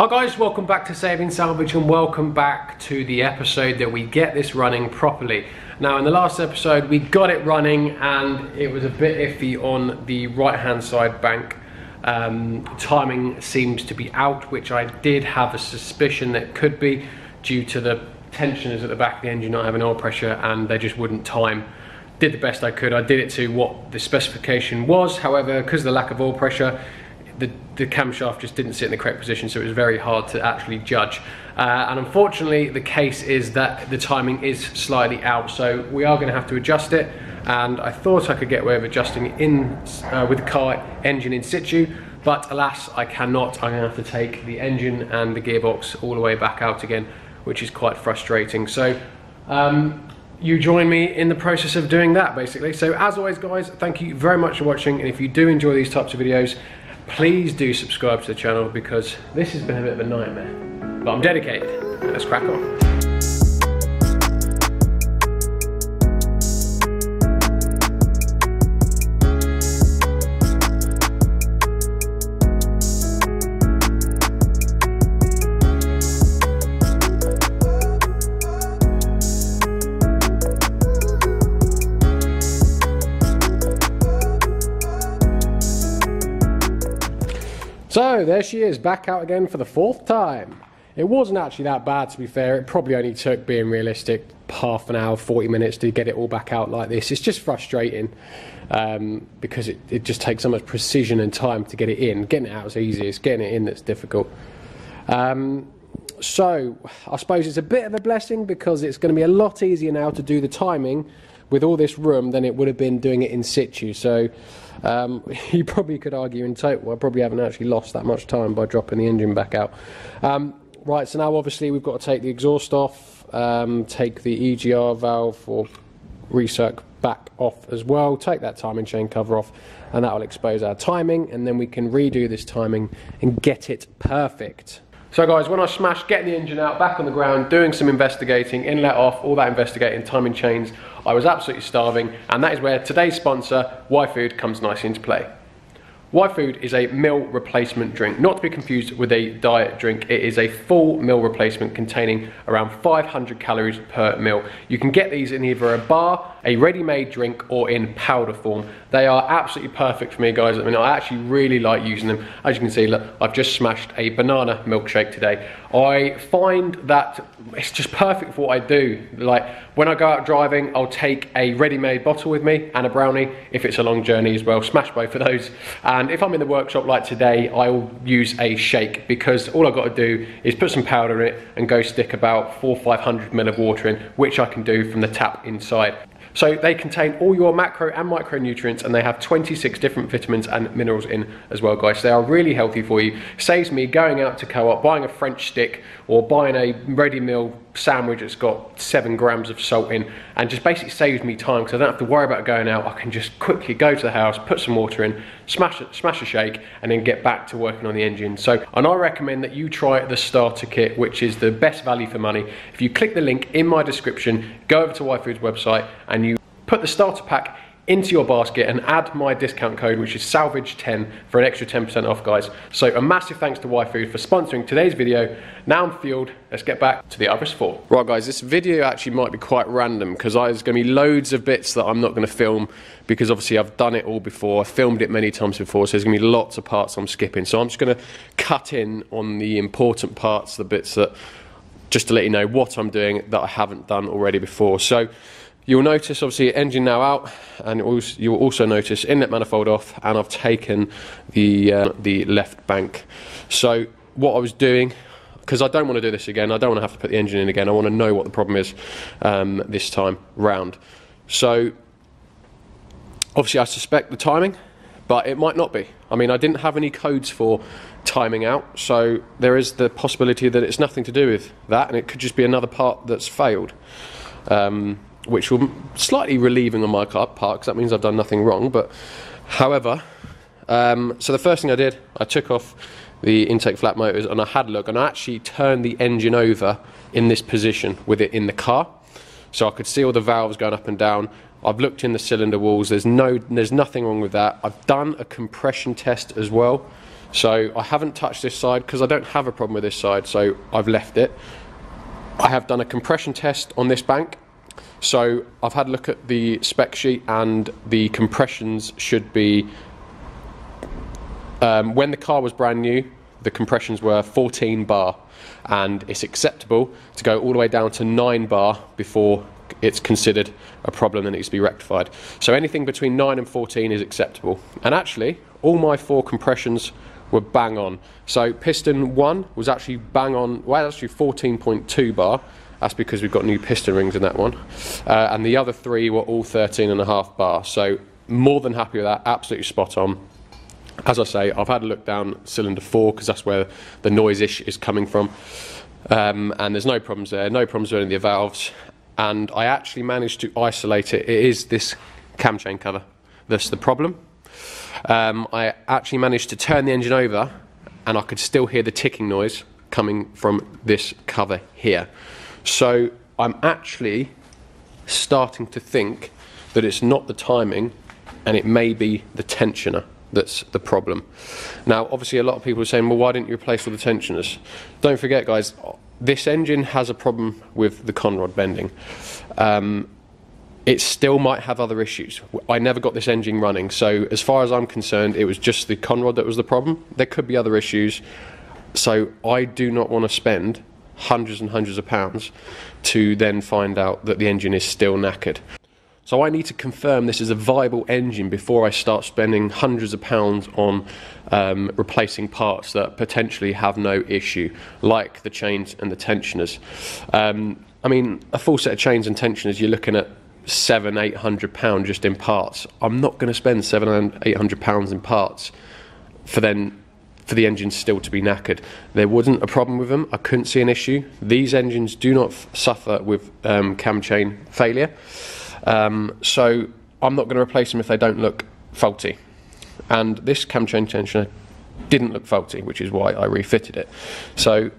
Hi guys, welcome back to Saving Salvage and welcome back to the episode that we get this running properly. Now in the last episode we got it running and it was a bit iffy on the right hand side bank. Timing seems to be out, which I did have a suspicion that could be due to the tensioners at the back of the engine not having oil pressure and they just wouldn't time. Did the best I could. I did it to what the specification was, however because of the lack of oil pressure the camshaft just didn't sit in the correct position, so it was very hard to actually judge. And unfortunately the case is that the timing is slightly out, so we are going to have to adjust it, and I thought I could get away with adjusting it in with the car engine in situ, but alas I cannot. I'm going to have to take the engine and the gearbox all the way back out again, which is quite frustrating. So you join me in the process of doing that basically. So as always guys, thank you very much for watching, and if you do enjoy these types of videos, please do subscribe to the channel because this has been a bit of a nightmare. But I'm dedicated. Let's crack on. So there she is, back out again for the fourth time. It wasn't actually that bad, to be fair. It probably only took, being realistic, half an hour, 40 minutes to get it all back out like this. It's just frustrating because it just takes so much precision and time to get it in. Getting it out is easy, it's getting it in that's difficult. So I suppose it's a bit of a blessing because it's going to be a lot easier now to do the timing with all this room than it would have been doing it in situ. So you probably could argue in total I probably haven't actually lost that much time by dropping the engine back out. Right, so now obviously we've got to take the exhaust off, take the EGR valve or recirc back off as well, take that timing chain cover off, and that will expose our timing, and then we can redo this timing and get it perfect. So guys, when I smashed getting the engine out, back on the ground, doing some investigating, inlet off, all that investigating, timing chains, I was absolutely starving, and that is where today's sponsor, YFood, comes nicely into play. YFood is a meal replacement drink, not to be confused with a diet drink. It is a full meal replacement containing around 500 calories per meal. You can get these in either a bar, a ready-made drink, or in powder form. They are absolutely perfect for me guys. I mean, I actually really like using them. As you can see, look, I've just smashed a banana milkshake today. I find that it's just perfect for what I do. Like when I go out driving, I'll take a ready-made bottle with me and a brownie if it's a long journey as well. Smash both of those. And if I'm in the workshop like today, I'll use a shake because all I've got to do is put some powder in it and go stick about 400 or 500 ml of water in, which I can do from the tap inside. So they contain all your macro and micronutrients, and they have 26 different vitamins and minerals in as well guys. So they are really healthy for you. Saves me going out to Co-op, buying a French stick or buying a ready meal sandwich that's got 7 grams of salt in, and just basically saves me time because I don't have to worry about going out. I can just quickly go to the house, put some water in, smash a shake, and then get back to working on the engine. So, and I recommend that you try the starter kit, which is the best value for money. If you click the link in my description, go over to YFood's website and you put the starter pack into your basket and add my discount code, which is salvage10, for an extra 10% off guys. So a massive thanks to YFood for sponsoring today's video. Now I'm fueled, let's get back to the Iris 4. Right guys, this video actually might be quite random because there's going to be loads of bits that I'm not going to film because obviously I've done it all before, I've filmed it many times before, so there's going to be lots of parts I'm skipping. So I'm just going to cut in on the important parts, the bits that, just to let you know what I'm doing that I haven't done already before. So you'll notice obviously engine now out, and you'll also notice inlet manifold off, and I've taken the left bank. So what I was doing, because I don't want to do this again, I don't want to have to put the engine in again, I want to know what the problem is this time round. So obviously I suspect the timing, but it might not be. I mean, I didn't have any codes for timing out, so there is the possibility that it's nothing to do with that, and it could just be another part that's failed. Which will slightly relieving on my part because that means I've done nothing wrong. But however, so the first thing I did, I took off the intake flat motors and I had a look, and I actually turned the engine over in this position with it in the car, so I could see all the valves going up and down. I've looked in the cylinder walls, there's nothing wrong with that. I've done a compression test as well So I haven't touched this side because I don't have a problem with this side, so I've left it. I have done a compression test on this bank. So I've had a look at the spec sheet, and the compressions should be, when the car was brand new, the compressions were 14 bar, and it's acceptable to go all the way down to 9 bar before it's considered a problem that needs to be rectified. So anything between 9 and 14 is acceptable. And actually, all my 4 compressions were bang on. So piston 1 was actually bang on, well, actually 14.2 bar. That's because we've got new piston rings in that one. And the other 3 were all 13.5 bar. So more than happy with that, absolutely spot on. As I say, I've had a look down cylinder 4 because that's where the noise issue is coming from. And there's no problems there, no problems with any of the valves. And I actually managed to isolate it. It is this cam chain cover that's the problem. I actually managed to turn the engine over, and I could still hear the ticking noise coming from this cover here. So I'm actually starting to think that it's not the timing, and it may be the tensioner that's the problem. Now, obviously, a lot of people are saying, well, why didn't you replace all the tensioners? Don't forget, guys, this engine has a problem with the conrod bending. It still might have other issues. I never got this engine running, so as far as I'm concerned, it was just the conrod that was the problem. There could be other issues, so I do not want to spend hundreds and hundreds of pounds to then find out that the engine is still knackered. So I need to confirm this is a viable engine before I start spending hundreds of pounds on replacing parts that potentially have no issue, like the chains and the tensioners. I mean, a full set of chains and tensioners, you're looking at £700–800 just in parts. I'm not going to spend £700–800 in parts for the engine still to be knackered. There wasn't a problem with them. I couldn't see an issue. These engines do not suffer with cam chain failure. So I'm not going to replace them if they don't look faulty. And this cam chain tensioner didn't look faulty, which is why I refitted it. So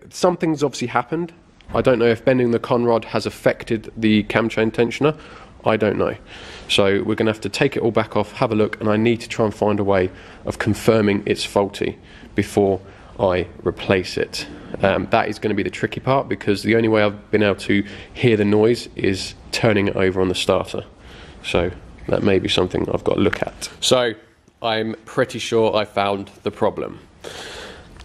something's obviously happened. I don't know if bending the conrod has affected the cam chain tensioner. I don't know. So we're going to have to take it all back off, have a look, and I need to try and find a way of confirming it's faulty before I replace it. That is going to be the tricky part, because the only way I've been able to hear the noise is turning it over on the starter. So that may be something I've got to look at. So I'm pretty sure I found the problem.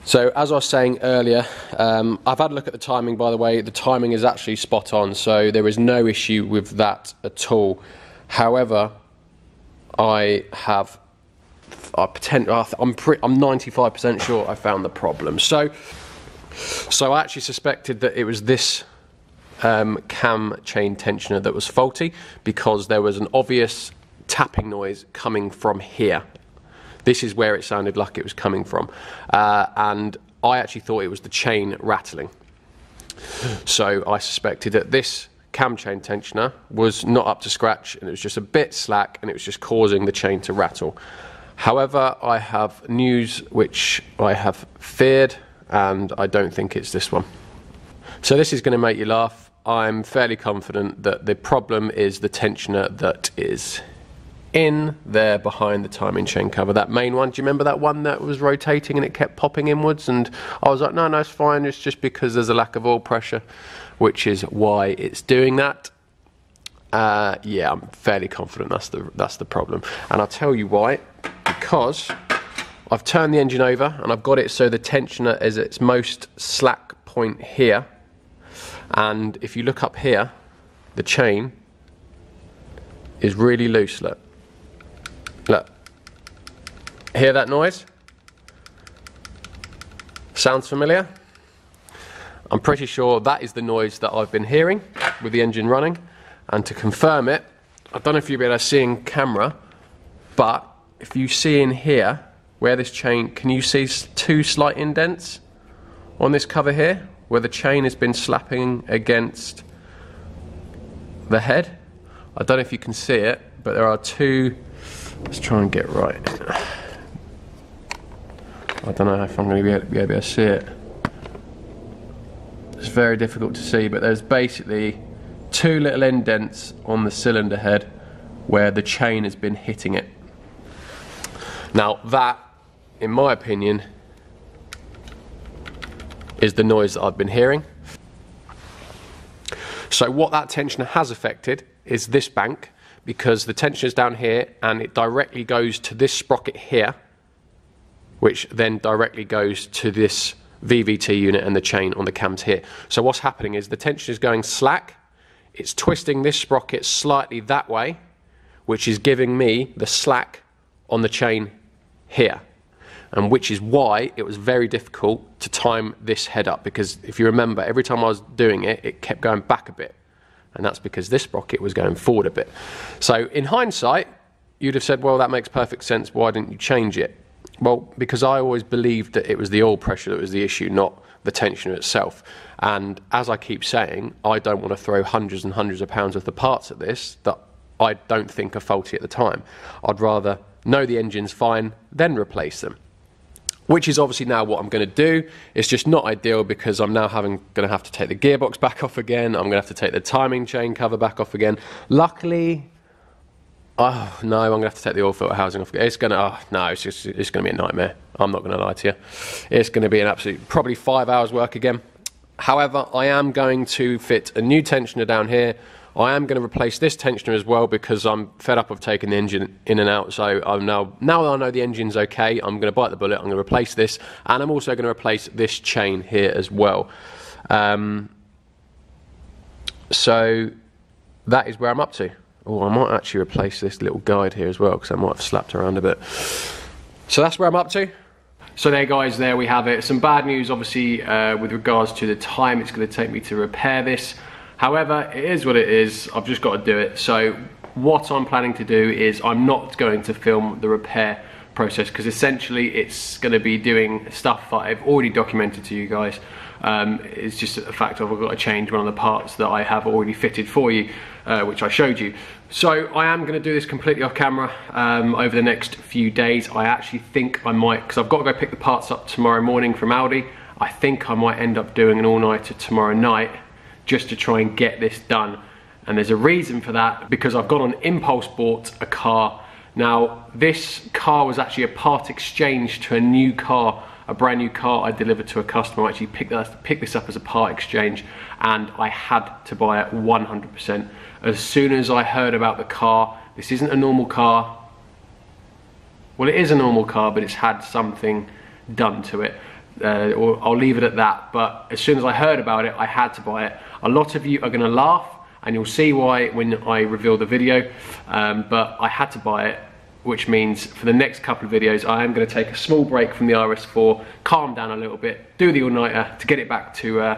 So as I was saying earlier, I've had a look at the timing, by the way. The timing is actually spot on, so there is no issue with that at all. However, I'm 95% sure I found the problem. So I actually suspected that it was this cam chain tensioner that was faulty, because there was an obvious tapping noise coming from here. This is where it sounded like it was coming from. And I actually thought it was the chain rattling. So I suspected that this cam chain tensioner was not up to scratch, and it was just a bit slack, and it was just causing the chain to rattle. However, I have news which I have feared, and I don't think it's this one. So this is going to make you laugh. I'm fairly confident that the problem is the tensioner that is in there behind the timing chain cover, that main one. Do you remember that one that was rotating and it kept popping inwards? And I was like, no, it's fine, it's just because there's a lack of oil pressure, which is why it's doing that. Yeah, I'm fairly confident that's the problem. And I'll tell you why. Because I've turned the engine over and I've got it so the tensioner is at its most slack point here. And if you look up here, the chain is really loose, look. Look. Hear that noise? Sounds familiar? I'm pretty sure that is the noise that I've been hearing with the engine running. And to confirm it, I don't know if you'll be able to see in camera, but if you see in here where this chain, can you see 2 slight indents on this cover here where the chain has been slapping against the head? I don't know if you can see it, but there are 2. Let's try and get right. I don't know if I'm going to be able to see it. It's very difficult to see, but there's basically 2 little indents on the cylinder head where the chain has been hitting it. Now that in my opinion, is the noise that I've been hearing. So what that tensioner has affected is this bank, because the tensioner is down here and it directly goes to this sprocket here, which then directly goes to this VVT unit and the chain on the cams here. So what's happening is the tensioner is going slack, it's twisting this sprocket slightly that way, which is giving me the slack on the chain here. And which is why it was very difficult to time this head up, because if you remember, every time I was doing it, it kept going back a bit. And that's because this sprocket was going forward a bit. So in hindsight, you'd have said, well, that makes perfect sense. Why didn't you change it? Well, because I always believed that it was the oil pressure that was the issue, not the tensioner itself. And as I keep saying, I don't want to throw hundreds and hundreds of pounds worth of parts at this that I don't think are faulty at the time. I'd rather know the engine's fine, then replace them. Which is obviously now what I'm going to do. It's just not ideal because I'm now going to have to take the gearbox back off again. I'm going to have to take the timing chain cover back off again. Luckily, oh no, I'm going to have to take the oil filter housing off again. It's going to, oh no, it's going to be a nightmare. I'm not going to lie to you. It's going to be an absolute, probably 5 hours work again. However, I am going to fit a new tensioner down here. I am going to replace this tensioner as well because I'm fed up of taking the engine in and out. So I'm now that I know the engine's okay, I'm going to bite the bullet. I'm going to replace this, and I'm also going to replace this chain here as well. So that is where I'm up to. Oh, I might actually replace this little guide here as well because I might have slapped around a bit. So that's where I'm up to. So there guys, there we have it. Some bad news obviously with regards to the time it's going to take me to repair this. However, it is what it is. I've just got to do it. So what I'm planning to do is I'm not going to film the repair process because essentially it's going to be doing stuff that I've already documented to you guys. It's just a fact of I've got to change one of the parts that I have already fitted for you, which I showed you. So I am going to do this completely off camera over the next few days. I actually think I might, because I've got to go pick the parts up tomorrow morning from Aldi. I think I might end up doing an all-nighter tomorrow night just to try and get this done. And there's a reason for that, because I've gone on impulse bought a car. Now this car was actually a part exchange to a new car, a brand new car I delivered to a customer. I actually picked this up as a part exchange, and I had to buy it 100%. As soon as I heard about the car, this isn't a normal car. Well, it is a normal car, but it's had something done to it. Or I'll leave it at that, but as soon as I heard about it, I had to buy it. A lot of you are going to laugh, and you'll see why when I reveal the video, but I had to buy it, which means for the next couple of videos I am going to take a small break from the RS4, calm down a little bit, do the all-nighter to get it back to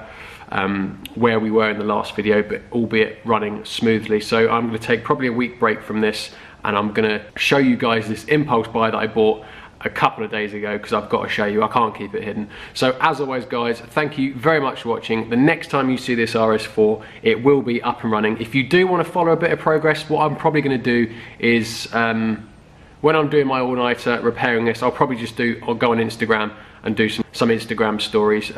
where we were in the last video, but albeit running smoothly. So I'm going to take probably a week break from this, and I'm going to show you guys this impulse buy that I bought a couple of days ago, because I've got to show you, I can't keep it hidden. So as always guys, thank you very much for watching. The next time you see this RS4, it will be up and running. If you do want to follow a bit of progress, what I'm probably going to do is when I'm doing my all-nighter repairing this, I'll probably just I'll go on Instagram and do some Instagram stories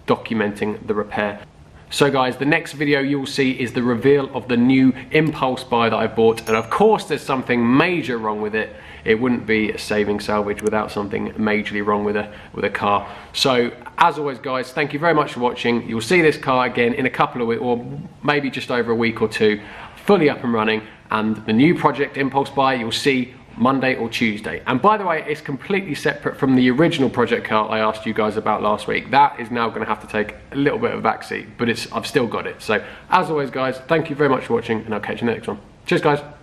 documenting the repair. So guys, the next video you'll see is the reveal of the new impulse buy that I bought, and of course there's something major wrong with it. It wouldn't be a saving salvage without something majorly wrong with a car. So as always guys, thank you very much for watching. You'll see this car again in a couple of weeks, or maybe just over a week or two, fully up and running, and the new Project Impulse buy you'll see Monday or Tuesday. And by the way, it's completely separate from the original project car I asked you guys about last week. That is now going to have to take a little bit of a backseat, but I've still got it. So as always guys, thank you very much for watching, and I'll catch you in the next one. Cheers guys.